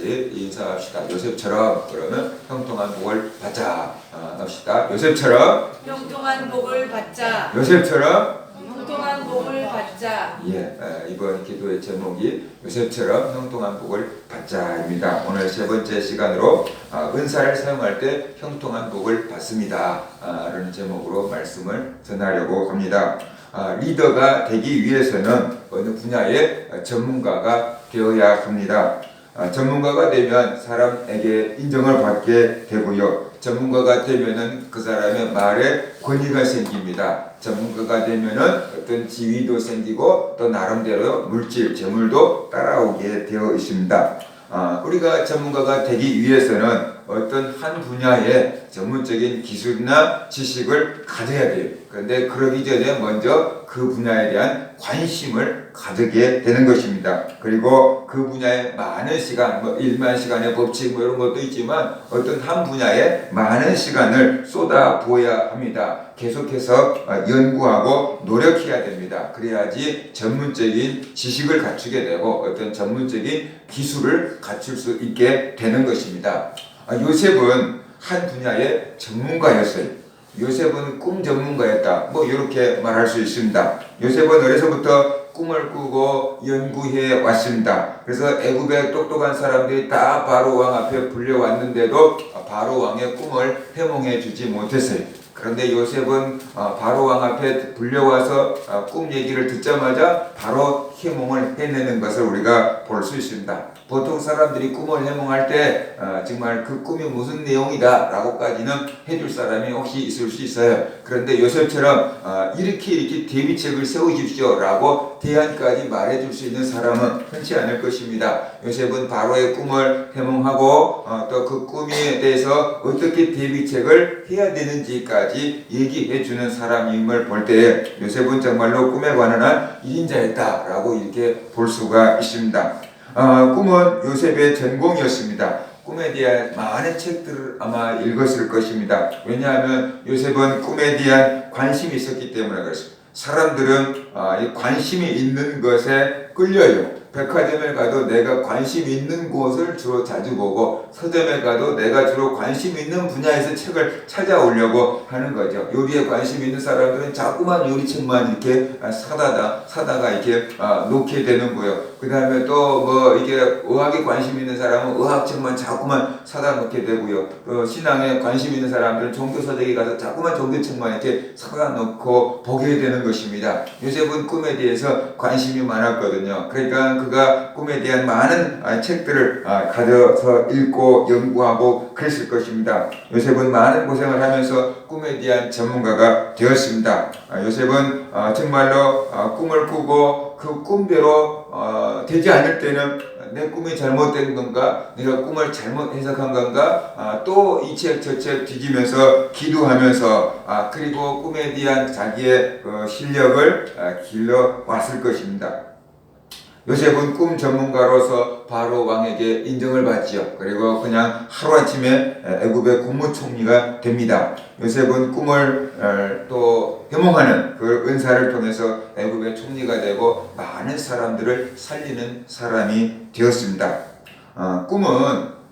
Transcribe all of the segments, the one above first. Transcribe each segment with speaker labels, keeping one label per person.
Speaker 1: 같이 인사합시다. 요셉처럼 그러면 형통한 복을 받자. 합시다. 요셉처럼
Speaker 2: 형통한 복을 받자.
Speaker 1: 요셉처럼
Speaker 2: 형통한 복을 받자.
Speaker 1: 이번 기도의 제목이 요셉처럼 형통한 복을 받자입니다. 오늘 세 번째 시간으로 은사를 사용할 때 형통한 복을 받습니다. 라는 제목으로 말씀을 전하려고 합니다. 리더가 되기 위해서는 어느 분야의 전문가가 되어야 합니다. 전문가가 되면 사람에게 인정을 받게 되고요. 전문가가 되면은 그 사람의 말에 권위가 생깁니다. 전문가가 되면은 어떤 지위도 생기고 또 나름대로 물질, 재물도 따라오게 되어 있습니다. 우리가 전문가가 되기 위해서는 어떤 한 분야의 전문적인 기술이나 지식을 가져야 돼요. 그런데 그러기 전에 먼저 그 분야에 대한 관심을 가지게 되는 것입니다. 그리고 그 분야에 많은 시간, 일만 시간의 법칙 이런 것도 있지만 어떤 한 분야에 많은 시간을 쏟아 부어야 합니다. 계속해서 연구하고 노력해야 됩니다. 그래야지 전문적인 지식을 갖추게 되고 어떤 전문적인 기술을 갖출 수 있게 되는 것입니다. 요셉은 한 분야의 전문가였어요. 요셉은 꿈 전문가였다. 이렇게 말할 수 있습니다. 요셉은 어려서부터 꿈을 꾸고 연구해 왔습니다. 그래서 애굽의 똑똑한 사람들이 다 바로 왕 앞에 불려왔는데도 바로 왕의 꿈을 해몽해 주지 못했어요. 그런데 요셉은 바로 왕 앞에 불려와서 꿈 얘기를 듣자마자 바로 해몽을 해내는 것을 우리가 볼 수 있습니다. 보통 사람들이 꿈을 해몽할 때 정말 그 꿈이 무슨 내용이다 라고까지는 해줄 사람이 혹시 있을 수 있어요. 그런데 요셉처럼 이렇게 대비책을 세우십시오 라고 대안까지 말해줄 수 있는 사람은 흔치 않을 것입니다. 요셉은 바로의 꿈을 해몽하고 또 그 꿈에 대해서 어떻게 대비책을 해야 되는지까지 얘기해주는 사람임을 볼 때 요셉은 정말로 꿈에 관한 1인자였다 라고 이렇게 볼 수가 있습니다. 꿈은 요셉의 전공이었습니다. 꿈에 대한 많은 책들을 아마 읽었을 것입니다. 왜냐하면 요셉은 꿈에 대한 관심이 있었기 때문에 그렇습니다. 사람들은 관심이 있는 것에 끌려요. 백화점에 가도 내가 관심 있는 곳을 주로 자주 보고 서점에 가도 내가 주로 관심 있는 분야에서 책을 찾아오려고 하는 거죠. 요리에 관심 있는 사람들은 자꾸만 요리책만 이렇게 사다가 이렇게 놓게 되는 거예요. 그 다음에 또 이게 의학에 관심 있는 사람은 의학책만 자꾸만 사다 놓게 되고요. 또 신앙에 관심 있는 사람들은 종교서적에 가서 자꾸만 종교책만 이렇게 사다 놓고 보게 되는 것입니다. 요셉은 꿈에 대해서 관심이 많았거든요. 그러니까 그가 꿈에 대한 많은 책들을 가져서 읽고 연구하고 그랬을 것입니다. 요셉은 많은 고생을 하면서 꿈에 대한 전문가가 되었습니다. 요셉은 정말로 꿈을 꾸고 그 꿈대로 되지 않을 때는 내 꿈이 잘못된 건가? 내가 꿈을 잘못 해석한 건가? 또 이 책 저 책 뒤지면서 기도하면서 그리고 꿈에 대한 자기의 실력을 길러왔을 것입니다. 요셉은 꿈 전문가로서 바로 왕에게 인정을 받지요. 그리고 그냥 하루아침에 애굽의 국무총리가 됩니다. 요셉은 꿈을 또 해몽하는 그 은사를 통해서 애굽의 총리가 되고 많은 사람들을 살리는 사람이 되었습니다. 꿈은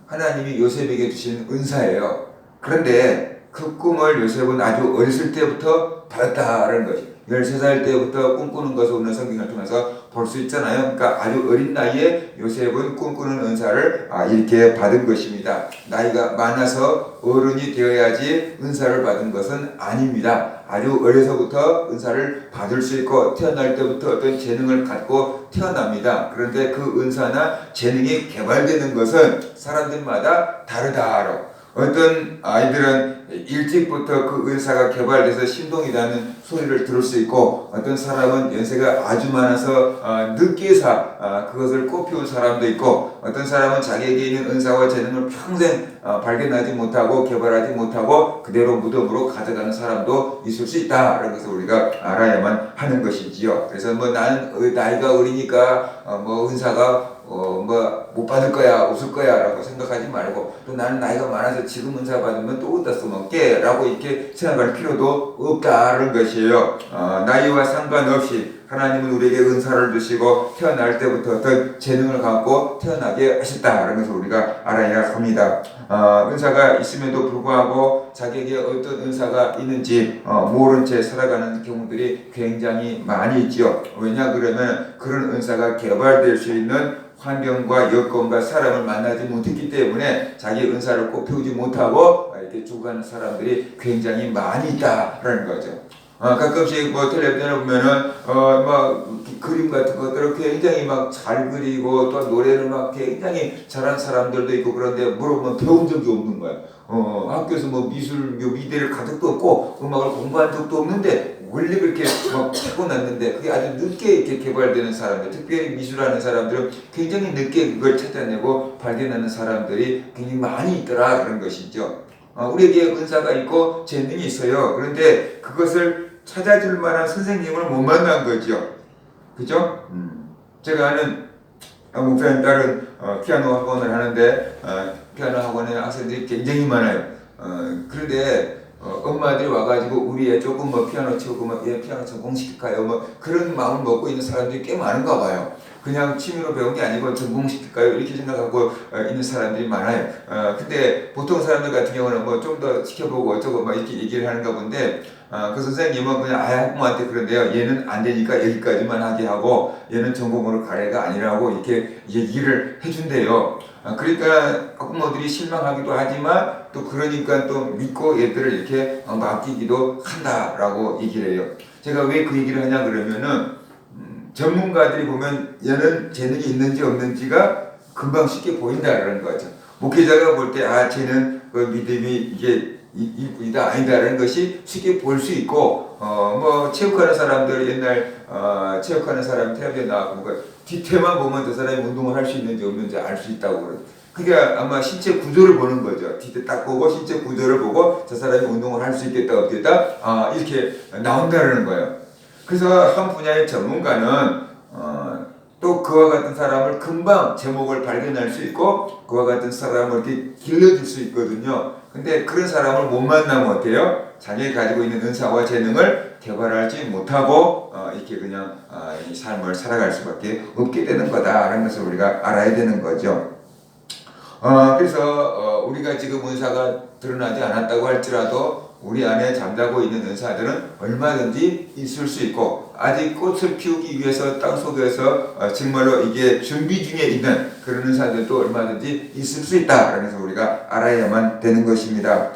Speaker 1: 하나님이 요셉에게 주신 은사예요. 그런데 그 꿈을 요셉은 아주 어렸을 때부터 받았다는 것이 13살 때부터 꿈꾸는 것을 오늘 성경을 통해서 볼 수 있잖아요. 그러니까 아주 어린 나이에 요셉은 꿈꾸는 은사를 이렇게 받은 것입니다. 나이가 많아서 어른이 되어야지 은사를 받은 것은 아닙니다. 아주 어려서부터 은사를 받을 수 있고 태어날 때부터 어떤 재능을 갖고 태어납니다. 그런데 그 은사나 재능이 개발되는 것은 사람들마다 다르다로 어떤 아이들은 일찍부터 그 은사가 개발돼서 신동이라는 소리를 들을 수 있고 어떤 사람은 연세가 아주 많아서 늦게서 그것을 꽃피운 사람도 있고 어떤 사람은 자기에게 있는 은사와 재능을 평생 발견하지 못하고 개발하지 못하고 그대로 무덤으로 가져가는 사람도 있을 수 있다라는 것을 우리가 알아야만 하는 것이지요. 그래서 나는 나이가 어리니까 은사가 못 받을 거야, 없을 거야 라고 생각하지 말고 또 나는 나이가 많아서 지금 은사 받으면 또 어디다 써먹게 라고 이렇게 생각할 필요도 없다는 것이에요. 나이와 상관없이 하나님은 우리에게 은사를 주시고 태어날 때부터 어떤 재능을 갖고 태어나게 하셨다라는 것을 우리가 알아야 합니다. 은사가 있음에도 불구하고 자기에게 어떤 은사가 있는지 모른 채 살아가는 경우들이 굉장히 많이 있지요. 왜냐 그러면 그런 은사가 개발될 수 있는 환경과 여건과 사람을 만나지 못했기 때문에 자기 은사를 꼭 피우지 못하고 이렇게 죽어가는 사람들이 굉장히 많이 있다라는 거죠. 가끔씩 뭐 텔레비전에 보면은 막 그림 같은 것들을 굉장히 막 잘 그리고 또 노래를 막 굉장히 잘하는 사람들도 있고 그런데 물어보면 배운 적이 없는 거야. 학교에서 뭐 미술 미대를 간 적도 없고 음악을 공부한 적도 없는데 원래 그렇게 막 타고났는데 그게 아주 늦게 이렇게 개발되는 사람들, 특별히 미술하는 사람들은 굉장히 늦게 그걸 찾아내고 발견하는 사람들이 굉장히 많이 있더라 그런 것이죠. 우리에게 은사가 있고 재능이 있어요. 그런데 그것을 찾아줄 만한 선생님을 못 만난 거죠. 그죠? 제가 아는 목사님 딸은 피아노 학원을 하는데 피아노 학원에 학생들이 굉장히 많아요. 그런데 엄마들이 와가지고 우리 애 조금 뭐 피아노 치우고 뭐 얘 피아노 전공시킬까요? 뭐 그런 마음을 먹고 있는 사람들이 꽤 많은가 봐요. 그냥 취미로 배운 게 아니고 전공시킬까요? 이렇게 생각하고 있는 사람들이 많아요. 근데 보통 사람들 같은 경우는 뭐 좀 더 지켜보고 어쩌고 막 이렇게 얘기를 하는가 본데 그 선생님은 그냥 학부모한테 그런데요. 얘는 안 되니까 여기까지만 하게 하고 얘는 전공으로 가래가 아니라고 이렇게 얘기를 해준대요. 그러니까 학부모들이 실망하기도 하지만 또 그러니까 또 믿고 얘들을 이렇게 맡기기도 한다라고 얘기를 해요. 제가 왜 그 얘기를 하냐 그러면은 전문가들이 보면 얘는 재능이 있는지 없는지가 금방 쉽게 보인다라는 거죠. 목회자가 볼 때 쟤는 그 믿음이 이게 이다 아니다라는 것이 쉽게 볼 수 있고 뭐 체육하는 사람들 옛날 체육하는 사람 텔레비에 나와서 뒤태만 보면 저 사람이 운동을 할 수 있는지 없는지 알 수 있다고 그래요. 그러니까 아마 신체 구조를 보는 거죠. 뒤태 딱 보고 신체 구조를 보고 저 사람이 운동을 할 수 있겠다 없겠다 이렇게 나온다는 거예요. 그래서 한 분야의 전문가는 또 그와 같은 사람을 금방 제목을 발견할 수 있고 그와 같은 사람을 이렇게 길러줄 수 있거든요. 근데 그런 사람을 못 만나면 어때요? 자기가 가지고 있는 은사와 재능을 개발하지 못하고 이렇게 그냥 이 삶을 살아갈 수밖에 없게 되는 거다라는 것을 우리가 알아야 되는 거죠. 그래서 우리가 지금 은사가 드러나지 않았다고 할지라도 우리 안에 잠자고 있는 은사들은 얼마든지 있을 수 있고 아직 꽃을 피우기 위해서 땅속에서 정말로 이게 준비 중에 있는 그런 은사들도 얼마든지 있을 수 있다라는 것을 우리가 알아야만 되는 것입니다.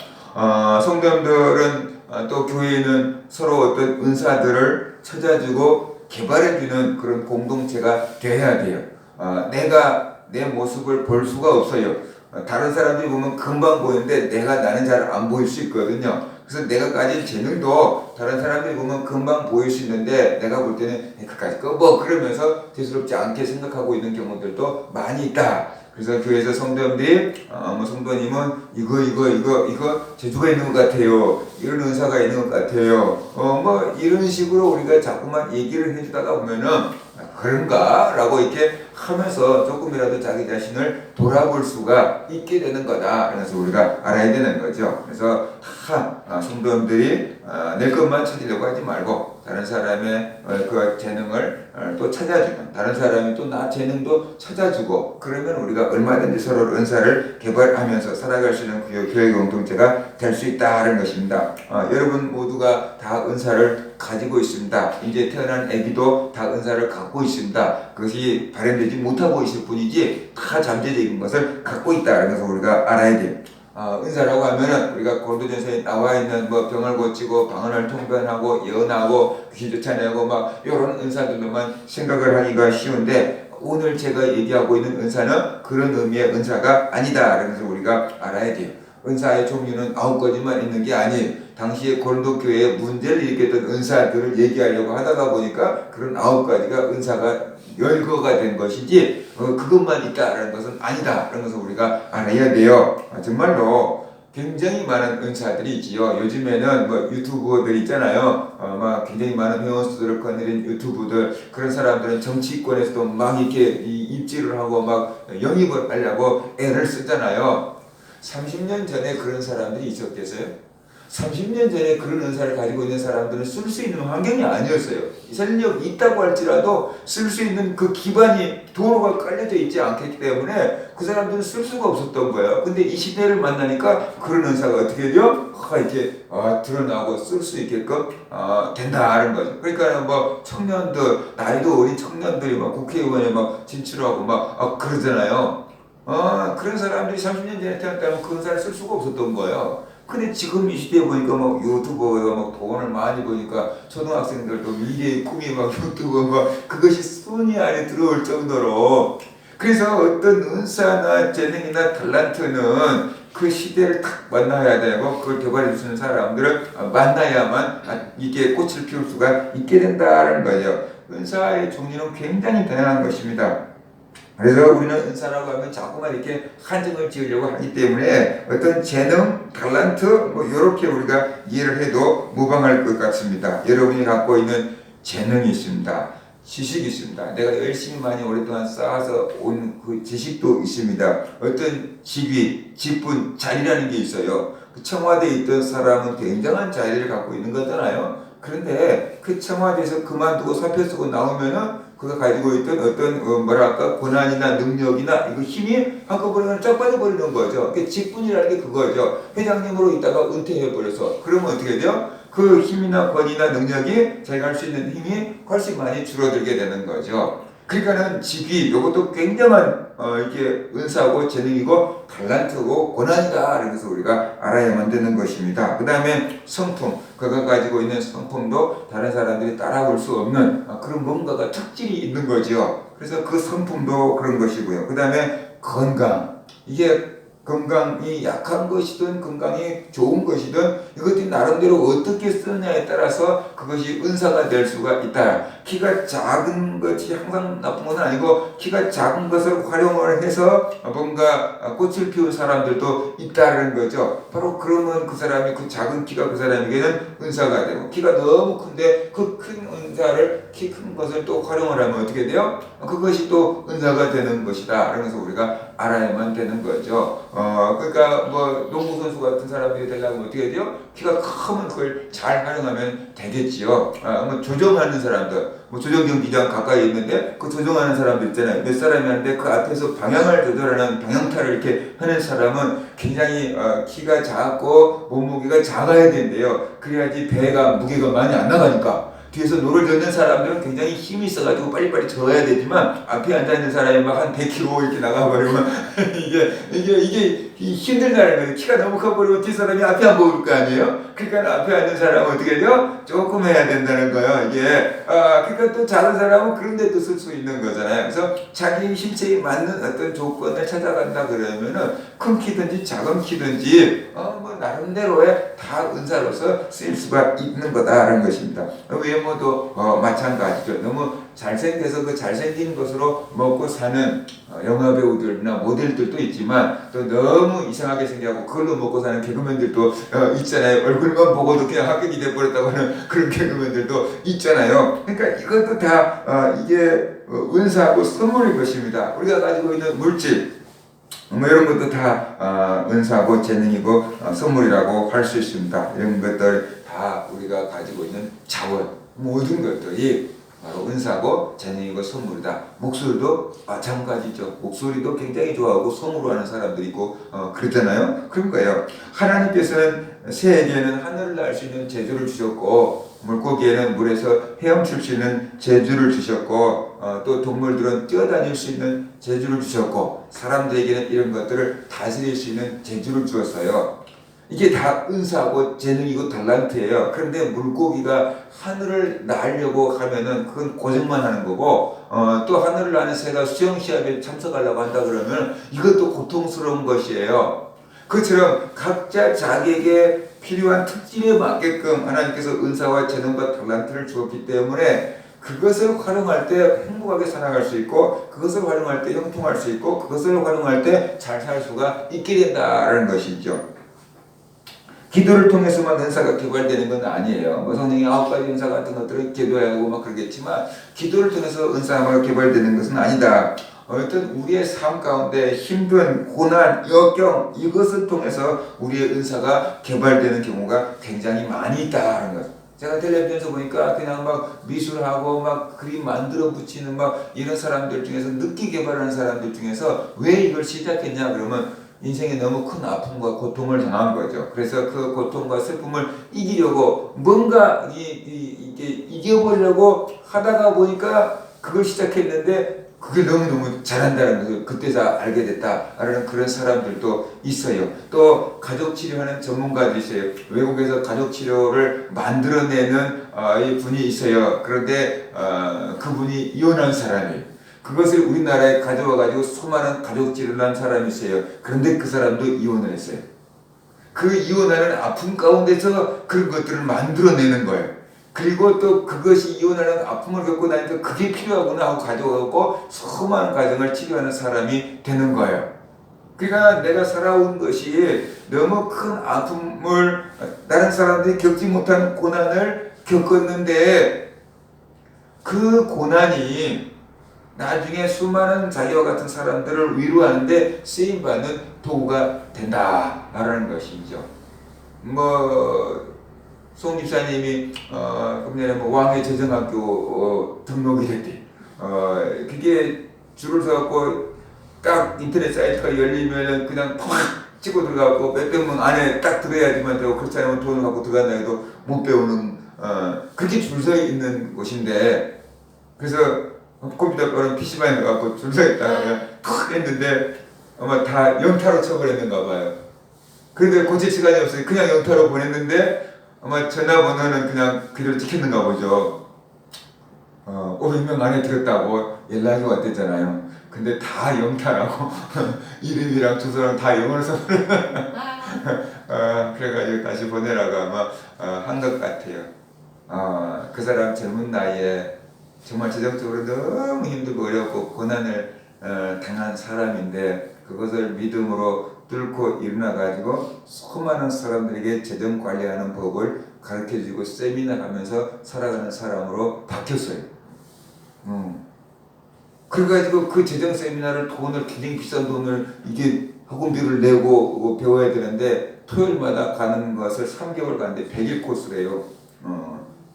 Speaker 1: 성도님들은 또 교회는 서로 어떤 은사들을 찾아주고 개발해주는 그런 공동체가 되어야 돼요. 내가 내 모습을 볼 수가 없어요. 다른 사람들이 보면 금방 보이는데 나는 잘 안 보일 수 있거든요. 그래서 내가 가진 재능도 다른 사람들이 보면 금방 보일 수 있는데 내가 볼 때는 그까짓 거 뭐 그러면서 대수롭지 않게 생각하고 있는 경우들도 많이 있다. 그래서 교회에서 성도님들이 성도님은 이거 재주가 있는 것 같아요. 이런 은사가 있는 것 같아요. 뭐 이런 식으로 우리가 자꾸만 얘기를 해주다가 보면은 그런가? 라고 이렇게 하면서 조금이라도 자기 자신을 돌아볼 수가 있게 되는 거다. 그래서 우리가 알아야 되는 거죠. 그래서 다 성도님들이 내 것만 찾으려고 하지 말고 다른 사람의 그 재능을 또 찾아주면 다른 사람이 또 나 재능도 찾아주고 그러면 우리가 얼마든지 서로 은사를 개발하면서 살아갈 수 있는 교회 공동체가 될 수 있다는 것입니다. 여러분 모두가 다 은사를 가지고 있습니다. 이제 태어난 아기도 다 은사를 갖고 있습니다. 그것이 발현되지 못하고 있을 뿐이지 다 잠재적인 것을 갖고 있다는 것을 우리가 알아야 돼요. 은사라고 하면은 우리가 고린도전서에 나와 있는 뭐 병을 고치고 방언을 통변하고 예언하고 귀신 쫓아내고 막 이런 은사들로만 생각을 하기가 쉬운데 오늘 제가 얘기하고 있는 은사는 그런 의미의 은사가 아니다. 그래서 우리가 알아야 돼요. 은사의 종류는 9가지만 있는 게 아니에요. 당시에 고린도 교회에 문제를 일으켰던 은사들을 얘기하려고 하다가 보니까 그런 9가지가 은사가 열거가 된 것이지 그것만 있다라는 것은 아니다. 그런 것을 우리가 알아야 돼요. 정말로 굉장히 많은 은사들이 있지요. 요즘에는 뭐 유튜버들 있잖아요. 막 굉장히 많은 회원 수들을 거느린 유튜브들 그런 사람들은 정치권에서도 막 이렇게 입지를 하고 막 영입을 하려고 애를 쓰잖아요. 30년 전에 그런 사람들이 있었겠어요? 30년 전에 그런 은사를 가지고 있는 사람들은 쓸 수 있는 환경이 아니었어요. 설령 있다고 할지라도 쓸 수 있는 그 기반이 도로가 깔려져 있지 않기 때문에 그 사람들은 쓸 수가 없었던 거예요. 근데 이 시대를 만나니까 그런 은사가 어떻게 돼요? 이렇게 드러나고 쓸 수 있게끔 된다는 거죠. 그러니까 뭐 청년들, 나이도 어린 청년들이 막 국회의원에 막 진출하고 막 그러잖아요. 그런 사람들이 30년 전에 태어났다면 그 은사를 쓸 수가 없었던 거예요. 근데 지금 이 시대에 보니까 막 유튜버가 막 돈을 많이 버니까 초등학생들도 미래의 꿈이 막 유튜버 막 그것이 순위 안에 들어올 정도로, 그래서 어떤 은사나 재능이나 탤런트는 그 시대를 딱 만나야 되고 그걸 개발해 주는 사람들을 만나야만 이게 꽃을 피울 수가 있게 된다는 거죠. 은사의 종류는 굉장히 다양한 것입니다. 그래서 우리는 은사라고 하면 자꾸만 이렇게 한정을 지으려고 하기 때문에 어떤 재능, 탤런트 뭐 이렇게 우리가 이해를 해도 무방할 것 같습니다. 여러분이 갖고 있는 재능이 있습니다. 지식이 있습니다. 내가 열심히 많이 오랫동안 쌓아서 온 그 지식도 있습니다. 어떤 직위, 직분, 자리라는 게 있어요. 그 청와대에 있던 사람은 굉장한 자리를 갖고 있는 거잖아요. 그런데 그 청와대에서 그만두고 사표 쓰고 나오면은 그가 가지고 있던 어떤 권한이나 능력이나 이거 힘이 한꺼번에 쫙 빠져버리는 거죠. 그 직분이라는 게 그거죠. 회장님으로 있다가 은퇴해버려서 그러면 어떻게 돼요? 그 힘이나 권위나 능력이 자기가 할 수 있는 힘이 훨씬 많이 줄어들게 되는 거죠. 그러니까는 직위, 이것도 굉장한 이게 은사고 재능이고 탤런트고 권한이다. 그래서 우리가 알아야만 되는 것입니다. 그 다음에 성품, 그가 가지고 있는 성품도 다른 사람들이 따라올 수 없는 그런 뭔가가 특질이 있는 거죠. 그래서 그 성품도 그런 것이고요. 그 다음에 건강, 이게 건강이 약한 것이든 건강이 좋은 것이든 이것들이 나름대로 어떻게 쓰느냐에 따라서 그것이 은사가 될 수가 있다. 키가 작은 것이 항상 나쁜 건 아니고 키가 작은 것을 활용을 해서 뭔가 꽃을 피운 사람들도 있다는 거죠. 바로 그러면 그 사람이 그 작은 키가 그 사람에게는 은사가 되고, 키가 너무 큰데 그 큰 은사를 키 큰 것을 또 활용을 하면 어떻게 돼요? 그것이 또 은사가 되는 것이다. 그러면서 우리가 알아야만 되는 거죠. 그러니까 뭐 농구 선수 같은 사람들이 되려면 어떻게 돼요? 키가 크면 그걸 잘 활용하면 되겠지요. 뭐 조정하는 사람들, 뭐 조정 경기장 가까이 있는데 그 조정하는 사람들 있잖아요. 몇 사람이 하는데 그 앞에서 방향을 조절하는 방향타를 이렇게 하는 사람은 굉장히 키가 작고 몸무게가 작아야 된대요. 그래야지 배가 무게가 많이 안 나가니까. 뒤에서 노를 젓는 사람들은 굉장히 힘이 있어가지고 빨리빨리 져야 되지만 앞에 앉아있는 사람이 막 한 100kg 이렇게 나가버리면 이게 힘들다는 거예요. 키가 너무 커버리면 뒷사람이 앞에 안 보일 거 아니에요? 그러니까 앞에 앉는 사람은 어떻게 돼요? 조금 해야 된다는 거예요. 이게 그러니까 또 작은 사람은 그런 데 또 쓸 수 있는 거잖아요. 그래서 자기 신체에 맞는 어떤 조건을 찾아간다 그러면은 큰 키든지 작은 키든지 뭐 나름대로의 다 은사로서 쓰일 수가 있는 거다라는 것입니다. 외모도 마찬가지죠. 너무 잘생겨서 그 잘생긴 것으로 먹고 사는 영화 배우들이나 모델들도 있지만 또 너무 이상하게 생겨고 그걸로 먹고 사는 개그맨들도 있잖아요. 얼굴만 보고도 그냥 합격이 돼버렸다고 하는 그런 개그맨들도 있잖아요. 그러니까 이것도 다 이게 은사하고 선물인 것입니다. 우리가 가지고 있는 물질 뭐 이런 것도 다 은사고 재능이고 선물이라고 할 수 있습니다. 이런 것들 다 우리가 가지고 있는 자원, 모든 것들이 바로 은사고 재능이고 선물이다. 목소리도 마찬가지죠. 목소리도 굉장히 좋아하고 성으로 하는 사람들이 있고 그렇잖아요. 그런 거예요. 하나님께서는 새에게는 하늘을 날 수 있는 재주를 주셨고, 물고기에는 물에서 헤엄칠 수 있는 재주를 주셨고, 또 동물들은 뛰어다닐 수 있는 재주를 주셨고, 사람들에게는 이런 것들을 다스릴 수 있는 재주를 주었어요. 이게 다 은사고 재능이고 탤런트예요. 그런데 물고기가 하늘을 날려고 하면은 그건 고생만 하는 거고, 또 하늘을 나는 새가 수영 시합에 참석하려고 한다 그러면 이것도 고통스러운 것이에요. 그처럼 각자 자기에게 필요한 특질에 맞게끔 하나님께서 은사와 재능과 탤런트를 주었기 때문에 그것을 활용할 때 행복하게 살아갈 수 있고, 그것을 활용할 때 형통할 수 있고, 그것을 활용할 때 잘 살 수가 있게 된다는 것이죠. 기도를 통해서만 은사가 개발되는 건 아니에요. 뭐 성령의 9가지 은사 같은 것들을 기도해야 하고 막 그러겠지만 기도를 통해서 은사가 개발되는 것은 아니다. 어떤 우리의 삶 가운데 힘든 고난, 역경 이것을 통해서 우리의 은사가 개발되는 경우가 굉장히 많이 있다는 것. 제가 텔레비전에서 보니까 그냥 막 미술하고 막 그림 만들어 붙이는 막 이런 사람들 중에서 늦게 개발하는 사람들 중에서 왜 이걸 시작했냐 그러면 인생에 너무 큰 아픔과 고통을 당한 거죠. 그래서 그 고통과 슬픔을 이기려고 뭔가 이게 이겨보려고 하다가 보니까 그걸 시작했는데 그게 너무너무 잘한다는 것을 그때서 알게 됐다라는 그런 사람들도 있어요. 또 가족 치료하는 전문가도 있어요. 외국에서 가족 치료를 만들어내는 이 분이 있어요. 그런데 그분이 이혼한 사람이에요. 그것을 우리나라에 가져와 가지고 수많은 가족 치료를 한 사람이 있어요. 그런데 그 사람도 이혼을 했어요. 그 이혼하는 아픔 가운데서 그런 것들을 만들어내는 거예요. 그리고 또 그것이 이혼하는 아픔을 겪고 나니까 그게 필요하구나 하고 가져가고 수많은 가정을 치료하는 사람이 되는 거예요. 그러니까 내가 살아온 것이 너무 큰 아픔을 다른 사람들이 겪지 못한 고난을 겪었는데 그 고난이 나중에 수많은 자기와 같은 사람들을 위로하는데 쓰임받는 도구가 된다라는 것이죠. 송 집사님이 금년에 왕의 재정학교 등록이 됐대. 그게 줄을 서갖고 딱 인터넷 사이트가 열리면은 그냥 팍 찍고 들어가고 몇백 명 안에 딱 들어야지만 되고 그렇지 않으면 돈을 갖고 들어간다 해도 못 배우는 그렇게 줄 서 있는 곳인데 그래서 컴퓨터 거는 PC방에 가갖고 줄 서 있다가 그냥 탁 했는데 아마 다 영타로 쳐버렸는가 봐요. 그런데 고칠 시간이 없어요. 그냥 영타로 보냈는데 아마 전화번호는 그냥 그대로 찍혔는가 보죠. 500명 안에 들었다고 연락이 왔댔잖아요. 근데 다 영타라고 이름이랑 주소랑 다 영어로 써버려. 그래가지고 다시 보내라고 아마 한 것 같아요. 그 사람 젊은 나이에 정말 재정적으로 너무 힘들고 어렵고 고난을 당한 사람인데 그것을 믿음으로 뚫고 일어나가지고 수많은 사람들에게 재정 관리하는 법을 가르쳐주고 세미나 하면서 살아가는 사람으로 바뀌었어요. 그래가지고 그 재정 세미나를 돈을 굉장히 비싼 돈을 이게 학원비를 내고 배워야 되는데 토요일마다 가는 것을 3개월 가는데 100일 코스래요.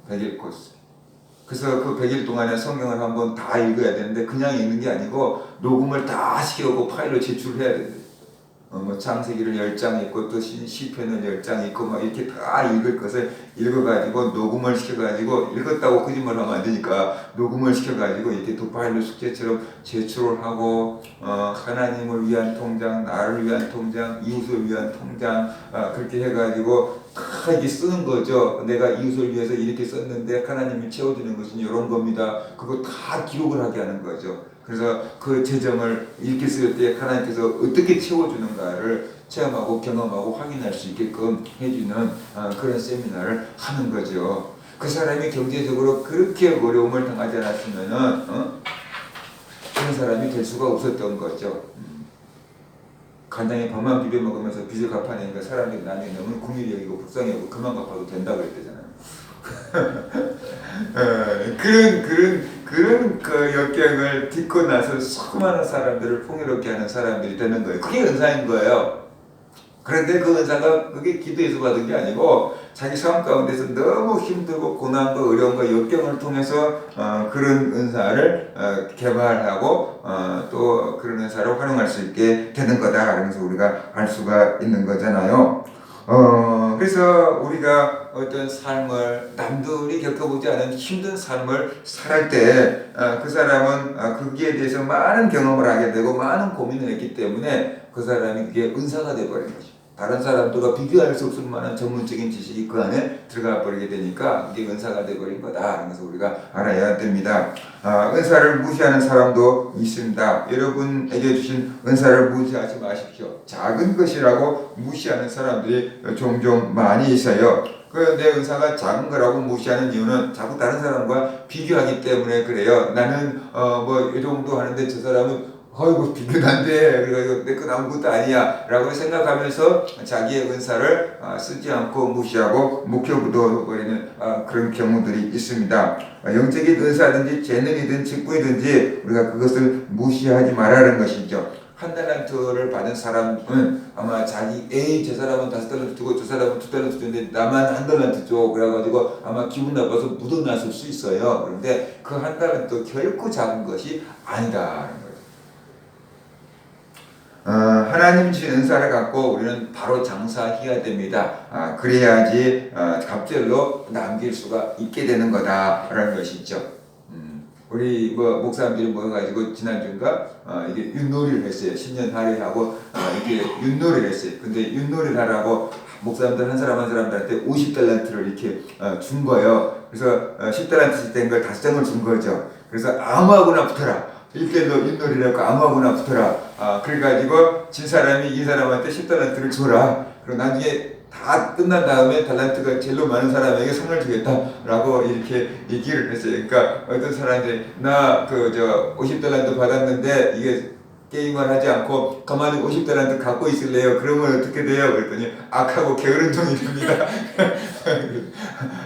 Speaker 1: 100일 코스. 그래서 그 100일 동안에 성경을 한번 다 읽어야 되는데 그냥 읽는 게 아니고 녹음을 다 시켜고 파일로 제출해야 된대요. 창세기를 10장 읽고 또 시편을 10장 읽고 막 이렇게 다 읽을 것을 읽어가지고 녹음을 시켜가지고 읽었다고 거짓말하면 안 되니까 녹음을 시켜가지고 이렇게 또 파일로 숙제처럼 제출을 하고 하나님을 위한 통장, 나를 위한 통장, 이웃을 위한 통장 그렇게 해가지고 다 이렇게 쓰는 거죠. 내가 이웃을 위해서 이렇게 썼는데 하나님이 채워주는 것은 이런 겁니다. 그거 다 기록을 하게 하는 거죠. 그래서 그 재정을 이렇게 쓸 때 하나님께서 어떻게 채워주는가를 체험하고 경험하고 확인할 수 있게끔 해주는 그런 세미나를 하는 거죠. 그 사람이 경제적으로 그렇게 어려움을 당하지 않았으면은 그런 사람이 될 수가 없었던 거죠. 간장에 밥만 비벼 먹으면서 빚을 갚아내니까 사람들이 나중에 너무 궁일이 여기고 불쌍히 여기고 그만 갚아도 된다 그랬대잖아요. 그런 그 역경을 딛고 나서 수많은 사람들을 풍요롭게 하는 사람들이 되는 거예요. 그게 은사인 거예요. 그런데 그 은사가 그게 기도에서 받은 게 아니고 자기 삶 가운데서 너무 힘들고 고난과 어려움과 역경을 통해서 그런 은사를 개발하고 또 그런 은사를 활용할 수 있게 되는 거다. 그래서 우리가 알 수가 있는 거잖아요. 그래서 우리가 어떤 삶을 남들이 겪어보지 않은 힘든 삶을 살 때 그 사람은 거기에 대해서 많은 경험을 하게 되고 많은 고민을 했기 때문에 그 사람이 그게 은사가 되어버리는 거죠. 다른 사람들과 비교할 수 없을 만한 전문적인 지식이 그 안에 들어가 버리게 되니까 그게 은사가 되어버린 거다. 그래서 우리가 알아야 됩니다. 은사를 무시하는 사람도 있습니다. 여러분에게 주신 은사를 무시하지 마십시오. 작은 것이라고 무시하는 사람들이 종종 많이 있어요. 내 은사가 작은 거라고 무시하는 이유는 자꾸 다른 사람과 비교하기 때문에 그래요. 나는 이 정도 하는데 저 사람은 어이구 비교도 안 돼. 그래가지고 내 건 아무것도 아니야 라고 생각하면서 자기의 은사를 쓰지 않고 무시하고 묵혀둬버리는 그런 경우들이 있습니다. 영적인 은사든지 재능이든 직분이든지 우리가 그것을 무시하지 말라는 것이죠. 한 달란트를 받은 사람은 아마 자기 저 사람은 5달란트 주고 저 사람은 2달란트 주는데 나만 한 달란트 줘 그래가지고 아마 기분 나빠서 묻어놨을 수 있어요. 그런데 그 한 달란트 결코 작은 것이 아니다라는 거예요. 하나님 주신 은사를 갖고 우리는 바로 장사해야 됩니다. 그래야지 갑절로 남길 수가 있게 되는 거다라는 것이죠. 우리 목사님들이 모여가지고 지난주인가 이게 윷놀이를 했어요. 신년 할애하고 이렇게 윷놀이를 했어요. 근데 윷놀이를 하라고 목사님들 한 사람 한 사람들한테 50달란트를 이렇게 준 거예요. 그래서 10달란트 된 걸 5장을 준 거죠. 그래서 아무하고나 붙어라. 일대일로 윷놀이라고 아무하고나 붙어라. 그래가지고 진 사람이 이 사람한테 10달란트를 줘라. 그리고 나중에 다 끝난 다음에 달란트가 제일 많은 사람에게 상을 주겠다라고 이렇게 얘기를 했어요. 그러니까 어떤 사람들이 나 50달란트 받았는데 이게 게임을 하지 않고 가만히 50달란트 갖고 있을래요? 그러면 어떻게 돼요? 그랬더니 악하고 게으른 종이 됩니다.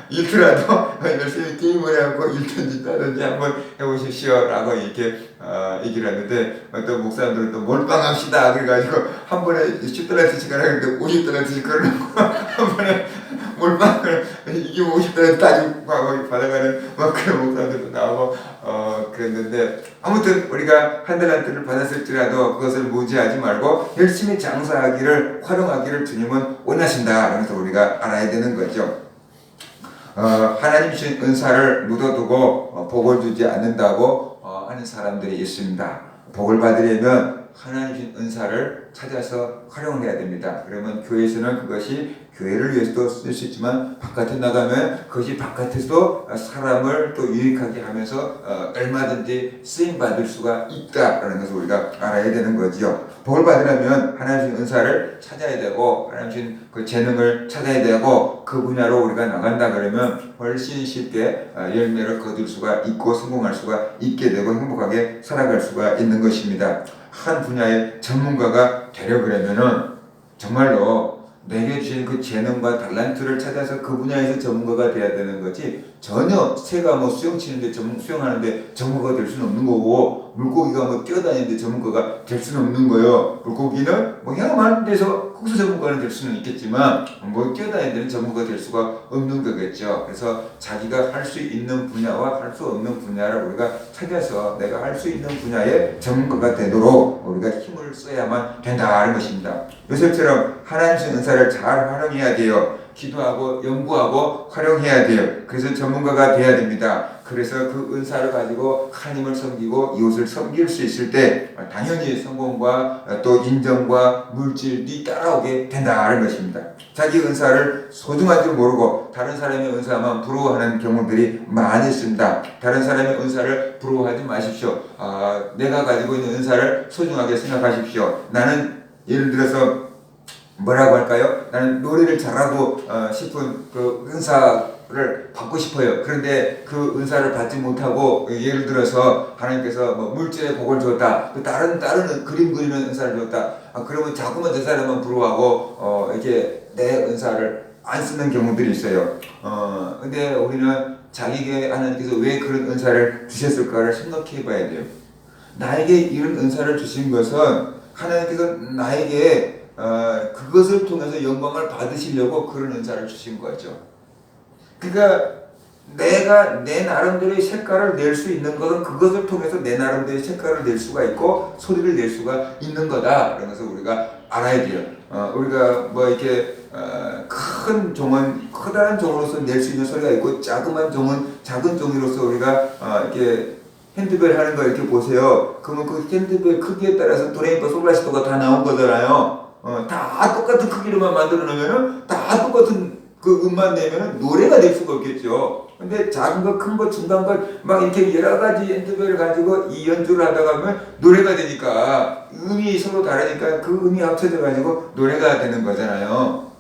Speaker 1: 일트라도 열심히 게임을 해갖고 1든지 따든지 한번 해보십시오 라고 이렇게 얘기를 하는데 어떤 목사님들은 또 몰빵합시다 그래가지고 한 번에 10달란트씩 하는데 50달란트씩 걸어놓고 한 번에 몰빵을 이게 50달란트 따지고 받아가는 그런 목사님들도 나오고 그랬는데 아무튼 우리가 한 달란트를 받았을지라도 그것을 무지하지 말고 열심히 장사하기를 활용하기를 주님은 원하신다. 그래서 우리가 알아야 되는 거죠. 하나님 주신 은사를 묻어두고 복을 주지 않는다고 하는 사람들이 있습니다. 복을 받으려면 하나님 주신 은사를 찾아서 활용해야 됩니다. 그러면 교회에서는 그것이 교회를 위해서도 쓸 수 있지만 바깥에 나가면 그것이 바깥에서도 사람을 또 유익하게 하면서 얼마든지 쓰임 받을 수가 있다라는 것을 우리가 알아야 되는 거지요. 복을 받으려면 하나님 주신 은사를 찾아야 되고 하나님 주신 그 재능을 찾아야 되고 그 분야로 우리가 나간다 그러면 훨씬 쉽게 열매를 거둘 수가 있고 성공할 수가 있게 되고 행복하게 살아갈 수가 있는 것입니다. 한 분야의 전문가가 되려 그러면은 정말로 내게 주신 그 재능과 달란트를 찾아서 그 분야에서 전문가가 돼야 되는 거지 전혀 새가 수영 치는데 수영하는데 전문가가 될 수는 없는 거고 물고기가 뛰어다니는데 전문가가 될 수는 없는 거예요. 물고기는 헤엄하는 데서 거기서 전문가는 될 수는 있겠지만 뛰어다니는 데는 전문가가 될 수가 없는 거겠죠. 그래서 자기가 할 수 있는 분야와 할 수 없는 분야를 우리가 찾아서 내가 할 수 있는 분야의 전문가가 되도록 우리가 힘을 써야만 된다는 것입니다. 요셉처럼 하나님 주신 은사를 잘 활용해야 돼요. 기도하고 연구하고 활용해야 돼요. 그래서 전문가가 돼야 됩니다. 그래서 그 은사를 가지고 하나님을 섬기고 이웃을 섬길 수 있을 때 당연히 성공과 또 인정과 물질이 따라오게 된다는 것입니다. 자기 은사를 소중한 줄 모르고 다른 사람의 은사만 부러워하는 경우들이 많이 있습니다. 다른 사람의 은사를 부러워하지 마십시오. 내가 가지고 있는 은사를 소중하게 생각하십시오. 나는 예를 들어서 뭐라고 할까요? 나는 노래를 잘하고 싶은 그 은사를 받고 싶어요. 그런데 그 은사를 받지 못하고 예를 들어서 하나님께서 물질의 복을 줬다. 또 다른 그림 그리는 은사를 줬다. 그러면 자꾸만 저 사람만 부러워하고 이렇게 내 은사를 안 쓰는 경우들이 있어요. 근데 우리는 자기에게 하나님께서 왜 그런 은사를 주셨을까를 생각해 봐야 돼요. 나에게 이런 은사를 주신 것은 하나님께서 나에게 그것을 통해서 영광을 받으시려고 그런 은사를 주신 거죠. 그러니까 내가 내 나름대로의 색깔을 낼 수 있는 것은 그것을 통해서 내 나름대로의 색깔을 낼 수가 있고 소리를 낼 수가 있는 거다. 그래서 우리가 알아야 돼요. 우리가 이렇게 큰 종은 커다란 종으로서 낼 수 있는 소리가 있고 자그만 종은 작은 종이로서 우리가 이렇게 핸드벨 하는 거 이렇게 보세요. 그러면 그 핸드벨 크기에 따라서 도레미파 솔라시도가 다 나온 거잖아요. 다 똑같은 크기로만 만들어 놓으면은 다 똑같은 그 음만 내면은 노래가 될 수가 없겠죠. 근데 작은 거, 큰 거, 중간 거 막 이렇게 여러 가지 핸드벨을 가지고 이 연주를 하다가 하면 노래가 되니까 음이 서로 다르니까 그 음이 합쳐져 가지고 노래가 되는 거잖아요.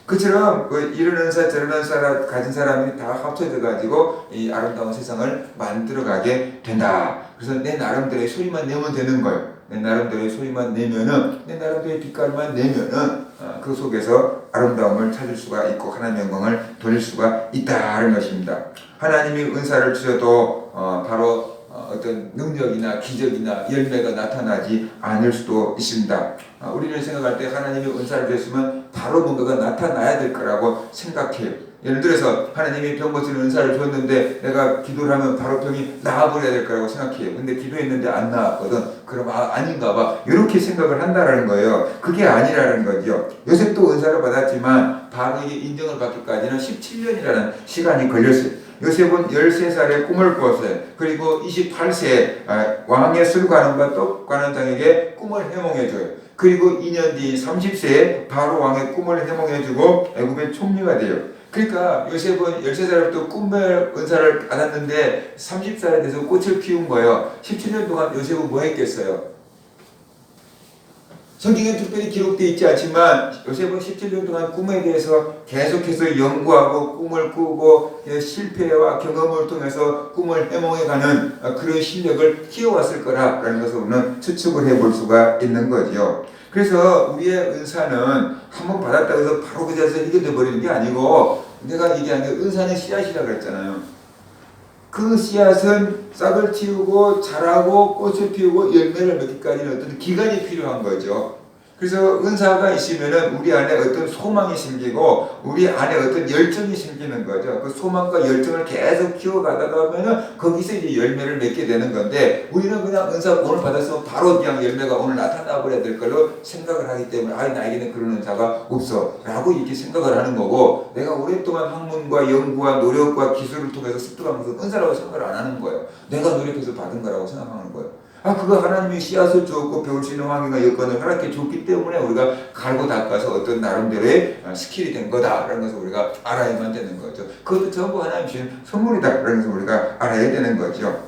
Speaker 1: 그처럼 이런 은사 저런 은사를 가진 사람이 다 합쳐져 가지고 이 아름다운 세상을 만들어가게 된다. 그래서 내 나름대로의 소리만 내면 되는 거예요. 내 나름대로의 소리만 내면은, 내 나름대로의 빛깔만 내면은 그 속에서 아름다움을 찾을 수가 있고 하나님의 영광을 돌릴 수가 있다는 것입니다. 하나님이 은사를 주셔도 바로 어떤 능력이나 기적이나 열매가 나타나지 않을 수도 있습니다. 우리는 생각할 때 하나님이 은사를 주셨으면 바로 뭔가가 나타나야 될 거라고 생각해요. 예를 들어서 하나님이 병 고치는 은사를 줬는데 내가 기도를 하면 바로 병이 나아버려야 될 거라고 생각해요. 근데 기도했는데 안 나았거든. 그럼 아닌가 봐. 이렇게 생각을 한다라는 거예요. 그게 아니라는 거죠. 요셉도 은사를 받았지만 바로 이게 인정을 받기까지는 17년이라는 시간이 걸렸어요. 요셉은 13살에 꿈을 꾸었어요. 그리고 28세에 왕의 술관원과 떡관원장에게 꿈을 해몽해줘요. 그리고 2년 뒤 30세에 바로 왕의 꿈을 해몽해주고 애굽의 총리가 돼요. 그러니까 요셉은 13살부터 꿈의 은사를 받았는데 30살에 돼서 꽃을 피운 거예요. 17년 동안 요셉은 뭐 했겠어요? 성경에 특별히 기록되어 있지 않지만 요셉은 17년 동안 꿈에 대해서 계속해서 연구하고 꿈을 꾸고 실패와 경험을 통해서 꿈을 해몽해가는 그런 실력을 키워왔을 거라는 것을 우리는 추측을 해볼 수가 있는 거죠. 그래서 우리의 은사는 한번 받았다고 해서 바로 그 자리에서 해결돼 버리는 게 아니고, 내가 얘기한 게 은사는 씨앗이라고 그랬잖아요. 그 씨앗은 싹을 틔우고 자라고 꽃을 피우고 열매를 맺기까지는 어떤 기간이 필요한 거죠. 그래서 은사가 있으면은 우리 안에 어떤 소망이 생기고 우리 안에 어떤 열정이 생기는 거죠. 그 소망과 열정을 계속 키워가다가 보면은 거기서 이제 열매를 맺게 되는 건데, 우리는 그냥 은사 오늘 받았으면 바로 그냥 열매가 오늘 나타나 버려야 될 걸로 생각을 하기 때문에 나에게는 그런 은사가 없어 라고 이렇게 생각을 하는 거고, 내가 오랫동안 학문과 연구와 노력과 기술을 통해서 습득하면서 은사라고 생각을 안 하는 거예요. 내가 노력해서 받은 거라고 생각하는 거예요. 그거 하나님이 씨앗을 주었고 배울 수 있는 환경과 여건을 허락해 줬기 때문에 우리가 갈고 닦아서 어떤 나름대로의 스킬이 된 거다라는 것을 우리가 알아야만 되는 거죠. 그것도 전부 하나님 주신 선물이다라는 것을 우리가 알아야 되는 거죠.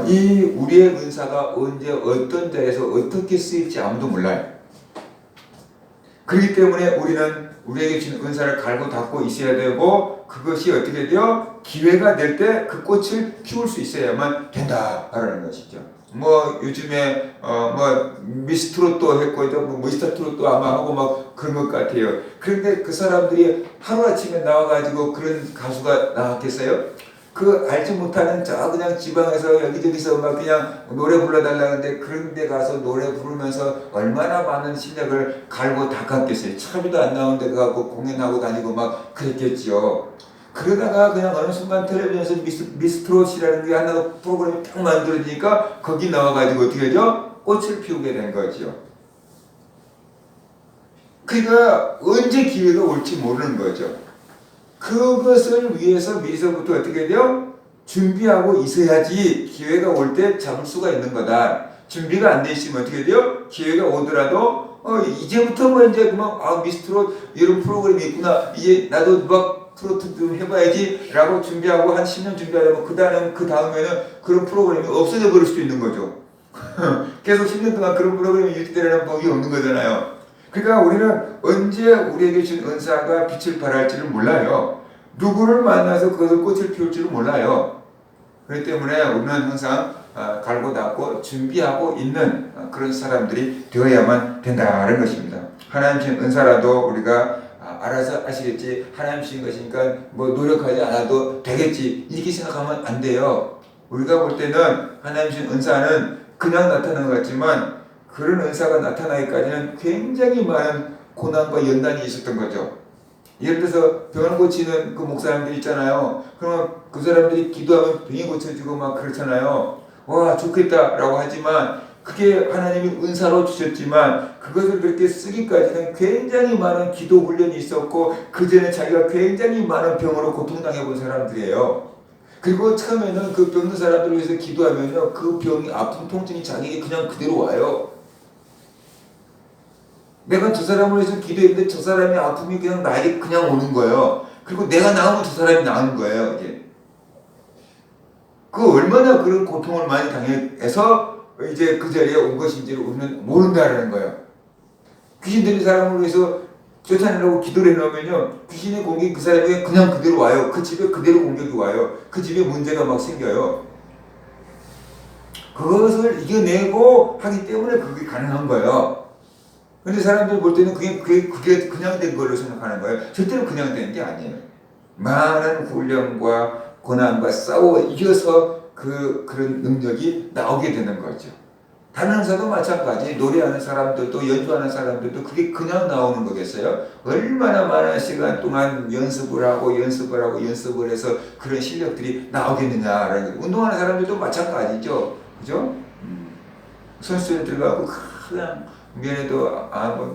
Speaker 1: 이 우리의 은사가 언제 어떤 자리에서 어떻게 쓰일지 아무도 몰라요. 그렇기 때문에 우리는 우리에게 주신 은사를 갈고 닦고 있어야 되고, 그것이 어떻게 돼요? 기회가 될 때 그 꽃을 피울 수 있어야만 된다라는 것이죠. 뭐 요즘에 미스트롯도 했고 뭐 미스터트롯도 아마 하고 막 그런 것 같아요. 그런데 그 사람들이 하루아침에 나와가지고 그런 가수가 나왔겠어요? 그 알지 못하는 저 그냥 지방에서 여기저기서 막 그냥 노래 불러달라는데 그런 데 가서 노래 부르면서 얼마나 많은 실력을 갈고 닦았겠어요. 차비도 안 나오는데 가고 공연하고 다니고 막 그랬겠죠. 그러다가 그냥 어느 순간 텔레비전에서 미스트롯이라는 게 하나 프로그램이 딱 만들어지니까 거기 나와가지고 어떻게 하죠? 꽃을 피우게 된 거죠. 그러니까 언제 기회가 올지 모르는 거죠. 그것을 위해서 미리서부터 어떻게 돼요? 준비하고 있어야지 기회가 올 때 잡을 수가 있는 거다. 준비가 안 돼 있으면 어떻게 돼요? 기회가 오더라도 이제부터 뭐 이제 그만 미스트롯 이런 프로그램이 있구나. 이제 나도 음악 트로트 좀 해봐야지 라고 준비하고 한 10년 준비하려면 그 다음에는 그런 프로그램이 없어져 버릴 수도 있는 거죠. 계속 10년 동안 그런 프로그램이 유지되려는 법이 없는 거잖아요. 그러니까 우리는 언제 우리에게 준 은사가 빛을 발할지를 몰라요. 누구를 만나서 그것을 꽃을 피울지를 몰라요. 그렇기 때문에 우리는 항상 갈고 닦고 준비하고 있는 그런 사람들이 되어야만 된다는 것입니다. 하나님 주신 은사라도 우리가 알아서 하시겠지, 하나님 주신 것이니까 뭐 노력하지 않아도 되겠지 이렇게 생각하면 안 돼요. 우리가 볼 때는 하나님 주신 은사는 그냥 나타나는 것 같지만 그런 은사가 나타나기까지는 굉장히 많은 고난과 연단이 있었던 거죠. 예를 들어서 병을 고치는 그 목사님들 있잖아요. 그러면 그 사람들이 기도하면 병이 고쳐지고 막 그렇잖아요. 와 좋겠다 라고 하지만 그게 하나님이 은사로 주셨지만 그것을 그렇게 쓰기까지는 굉장히 많은 기도 훈련이 있었고 그 전에 자기가 굉장히 많은 병으로 고통당해 본 사람들이에요. 그리고 처음에는 그 병든 사람들을 위해서 기도하면요 그 병이 아픈 통증이 자기에게 그냥 그대로 와요. 내가 저 사람을 위해서 기도했는데 저 사람의 아픔이 그냥 나에게 그냥 오는 거예요. 그리고 내가 나오면 저 사람이 나은 거예요. 이게. 그 얼마나 그런 고통을 많이 당해서 이제 그 자리에 온 것인지를 우리는 모른다는 거예요. 귀신 들린 사람을 위해서 쫓아내려고 기도를 해놓으면요 귀신의 공격이 그 사람에게 그냥 그대로 와요. 그 집에 그대로 공격이 와요. 그 집에 문제가 막 생겨요. 그것을 이겨내고 하기 때문에 그게 가능한 거예요. 근데 사람들이 볼 때는 그게 그냥 된 걸로 생각하는 거예요. 절대로 그냥 된 게 아니에요. 많은 훈련과 고난과 싸워 이겨서 그런 능력이 나오게 되는 거죠. 다른 의사도 마찬가지. 노래하는 사람들도 연주하는 사람들도 그게 그냥 나오는 거겠어요? 얼마나 많은 시간 동안 연습을 하고 해서 그런 실력들이 나오겠느냐라는 거예요. 운동하는 사람들도 마찬가지죠. 그죠? 선수에 들어가고 그냥 면에도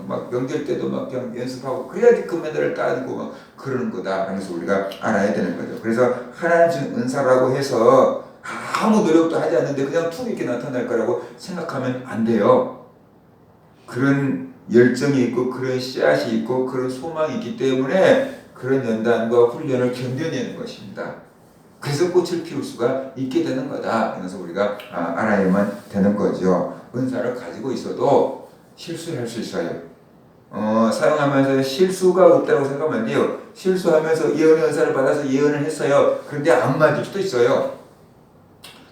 Speaker 1: 막 명절 때도 막 그냥 연습하고 그래야지 금메달을 따고 막 그러는 거다. 그래서 우리가 알아야 되는 거죠. 그래서 하나님 준 은사라고 해서 아무 노력도 하지 않는데 그냥 툭 이렇게 나타날 거라고 생각하면 안 돼요. 그런 열정이 있고 그런 씨앗이 있고 그런 소망이 있기 때문에 그런 연단과 훈련을 견뎌내는 것입니다. 그래서 꽃을 피울 수가 있게 되는 거다. 그래서 우리가 알아야만 되는 거죠. 은사를 가지고 있어도 실수할 수 있어요. 사용하면서 실수가 없다고 생각하면 돼요. 실수하면서 예언의 은사를 받아서 예언을 했어요. 그런데 안 맞을 수도 있어요.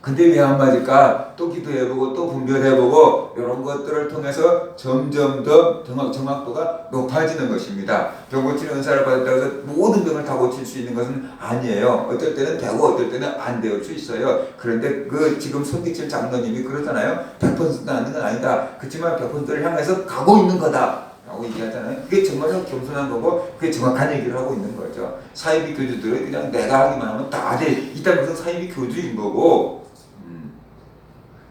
Speaker 1: 근데 왜 안 맞을까? 또 기도해보고 또 분별해보고 이런 것들을 통해서 점점 더 정확도가 높아지는 것입니다. 병 고치는 은사를 받았다고 해서 모든 병을 다 고칠 수 있는 것은 아니에요. 어떨 때는 되고 어떨 때는 안 될 수 있어요. 그런데 지금 손기철 장로님이 그러잖아요. 100% 하는 건 아니다. 그렇지만 100%를 향해서 가고 있는 거다 라고 얘기하잖아요. 그게 정말로 겸손한 거고 그게 정확한 얘기를 하고 있는 거죠. 사이비 교주들은 그냥 내가 하기만 하면 다 돼. 이딴 것은 사이비 교주인 거고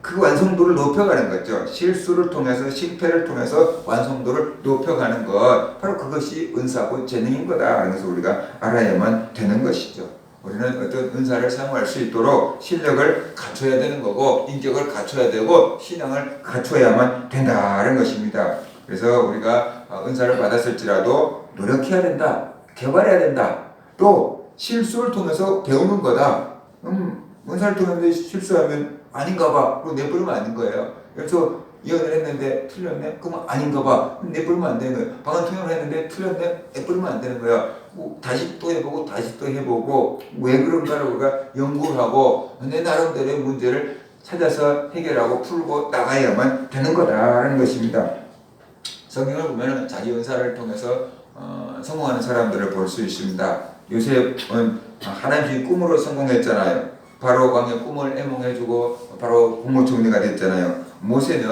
Speaker 1: 그 완성도를 높여가는 거죠. 실수를 통해서 실패를 통해서 완성도를 높여가는 것 바로 그것이 은사고 재능인 거다. 그래서 우리가 알아야만 되는 것이죠. 우리는 어떤 은사를 사용할 수 있도록 실력을 갖춰야 되는 거고 인격을 갖춰야 되고 신앙을 갖춰야만 된다는 것입니다. 그래서 우리가 은사를 받았을지라도 노력해야 된다. 개발해야 된다. 또 실수를 통해서 배우는 거다. 은사를 통해서 실수하면 아닌가 봐. 그럼 내버리면 안 되는 거예요. 그래서 예언을 했는데 틀렸네? 그럼 아닌가 봐. 내버리면 안 되는 거예요. 방언 통역을 했는데 틀렸네? 내버리면 안 되는 거야. 다시 또 해보고 다시 또 해보고 왜 그런가를 우리가 연구하고 내 나름대로의 문제를 찾아서 해결하고 풀고 나가야만 되는 거다라는 것입니다. 성경을 보면 자기 은사를 통해서 성공하는 사람들을 볼 수 있습니다. 요셉은 하나님의 꿈으로 성공했잖아요. 바로 왕의 꿈을 애몽해주고 바로 국무총리가 됐잖아요. 모세는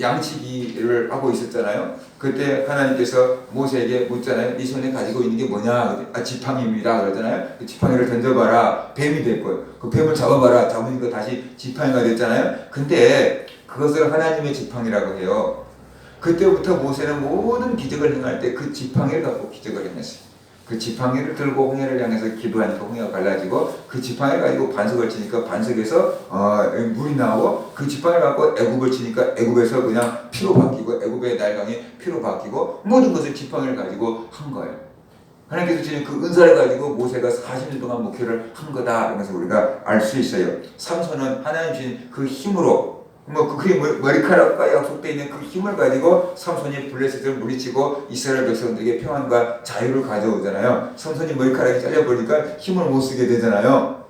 Speaker 1: 양치기를 하고 있었잖아요. 그때 하나님께서 모세에게 묻잖아요. 네 손에 가지고 있는 게 뭐냐? 지팡이입니다. 그러잖아요. 그 지팡이를 던져봐라. 뱀이 됐고요. 그 뱀을 잡아봐라. 잡으니까 다시 지팡이가 됐잖아요. 근데 그것을 하나님의 지팡이라고 해요. 그때부터 모세는 모든 기적을 행할 때 그 지팡이를 갖고 기적을 행했어요. 그 지팡이를 들고 홍해를 향해서 기도하니까 홍해가 갈라지고 그 지팡이를 가지고 반석을 치니까 반석에서 물이 나오고 그 지팡이를 갖고 애굽을 치니까 애굽에서 그냥 피로 바뀌고 애굽의 날강이 피로 바뀌고 모든 것을 지팡이를 가지고 한 거예요. 하나님께서 주신 그 은사를 가지고 모세가 40년 동안 목회를 한 거다. 그래서 우리가 알 수 있어요. 삼손은 하나님 주신 그 힘으로 그게 머리카락과 약속되어 있는 그 힘을 가지고 삼손이 블레셋을 물리치고 이스라엘 백성들에게 평안과 자유를 가져오잖아요. 삼손이 머리카락이 잘려버리니까 힘을 못 쓰게 되잖아요.